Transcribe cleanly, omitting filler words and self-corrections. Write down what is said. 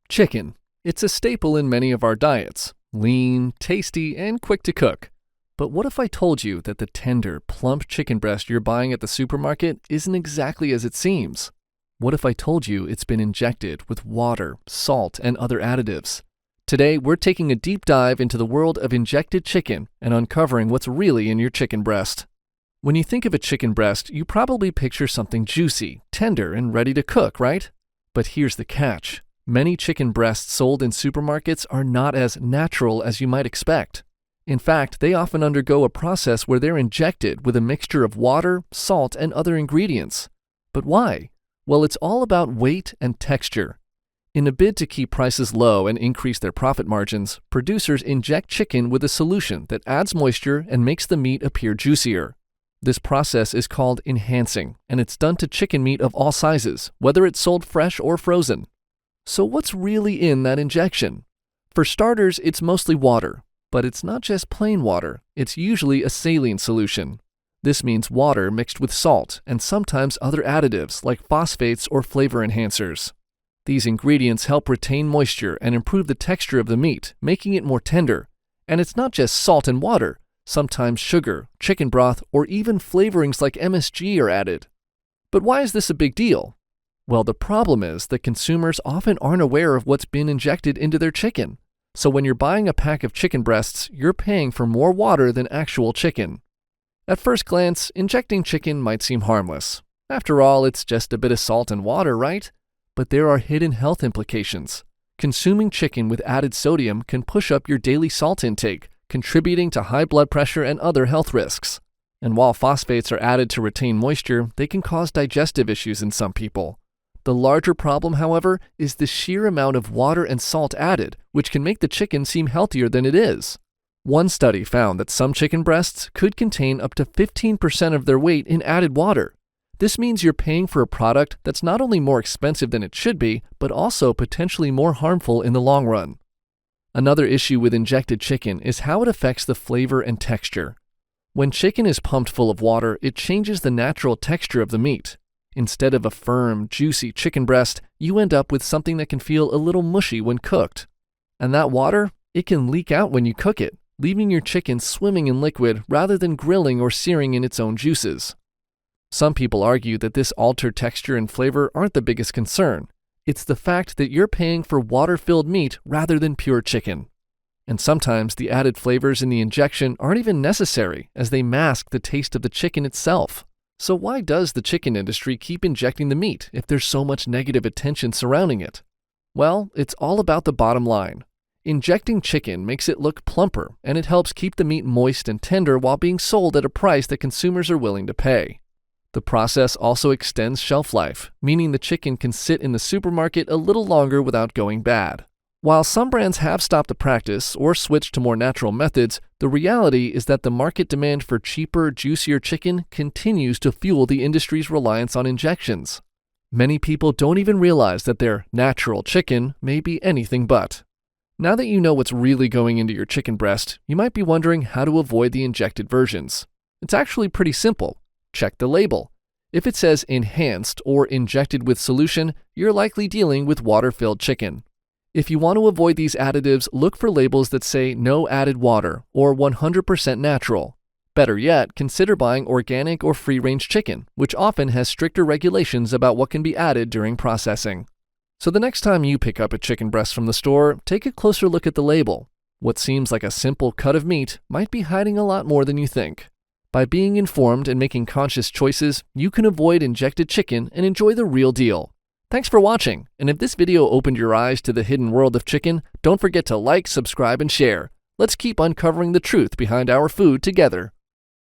Chicken. It's a staple in many of our diets. Lean, tasty, and quick to cook. But what if I told you that the tender, plump chicken breast you're buying at the supermarket isn't exactly as it seems? What if I told you it's been injected with water, salt, and other additives? Today, we're taking a deep dive into the world of injected chicken and uncovering what's really in your chicken breast. When you think of a chicken breast, you probably picture something juicy, tender, and ready to cook, right? But here's the catch. Many chicken breasts sold in supermarkets are not as natural as you might expect. In fact, they often undergo a process where they're injected with a mixture of water, salt, and other ingredients. But why? Well, it's all about weight and texture. In a bid to keep prices low and increase their profit margins, producers inject chicken with a solution that adds moisture and makes the meat appear juicier. This process is called enhancing, and it's done to chicken meat of all sizes, whether it's sold fresh or frozen. So what's really in that injection? For starters, it's mostly water. But it's not just plain water, it's usually a saline solution. This means water mixed with salt and sometimes other additives like phosphates or flavor enhancers. These ingredients help retain moisture and improve the texture of the meat, making it more tender. And it's not just salt and water, sometimes sugar, chicken broth, or even flavorings like MSG are added. But why is this a big deal? Well, the problem is that consumers often aren't aware of what's been injected into their chicken. So when you're buying a pack of chicken breasts, you're paying for more water than actual chicken. At first glance, injecting chicken might seem harmless. After all, it's just a bit of salt and water, right? But there are hidden health implications. Consuming chicken with added sodium can push up your daily salt intake, contributing to high blood pressure and other health risks. And while phosphates are added to retain moisture, they can cause digestive issues in some people. The larger problem, however, is the sheer amount of water and salt added, which can make the chicken seem healthier than it is. One study found that some chicken breasts could contain up to 15% of their weight in added water. This means you're paying for a product that's not only more expensive than it should be, but also potentially more harmful in the long run. Another issue with injected chicken is how it affects the flavor and texture. When chicken is pumped full of water, it changes the natural texture of the meat. Instead of a firm, juicy chicken breast, you end up with something that can feel a little mushy when cooked. And that water, it can leak out when you cook it, leaving your chicken swimming in liquid rather than grilling or searing in its own juices. Some people argue that this altered texture and flavor aren't the biggest concern. It's the fact that you're paying for water-filled meat rather than pure chicken. And sometimes the added flavors in the injection aren't even necessary, as they mask the taste of the chicken itself. So why does the chicken industry keep injecting the meat if there's so much negative attention surrounding it? Well, it's all about the bottom line. Injecting chicken makes it look plumper, and it helps keep the meat moist and tender while being sold at a price that consumers are willing to pay. The process also extends shelf life, meaning the chicken can sit in the supermarket a little longer without going bad. While some brands have stopped the practice or switched to more natural methods, the reality is that the market demand for cheaper, juicier chicken continues to fuel the industry's reliance on injections. Many people don't even realize that their natural chicken may be anything but. Now that you know what's really going into your chicken breast, you might be wondering how to avoid the injected versions. It's actually pretty simple. Check the label. If it says enhanced or injected with solution, you're likely dealing with water-filled chicken. If you want to avoid these additives, look for labels that say no added water or 100% natural. Better yet, consider buying organic or free-range chicken, which often has stricter regulations about what can be added during processing. So the next time you pick up a chicken breast from the store, take a closer look at the label. What seems like a simple cut of meat might be hiding a lot more than you think. By being informed and making conscious choices, you can avoid injected chicken and enjoy the real deal. Thanks for watching, and if this video opened your eyes to the hidden world of chicken, don't forget to like, subscribe, and share. Let's keep uncovering the truth behind our food together.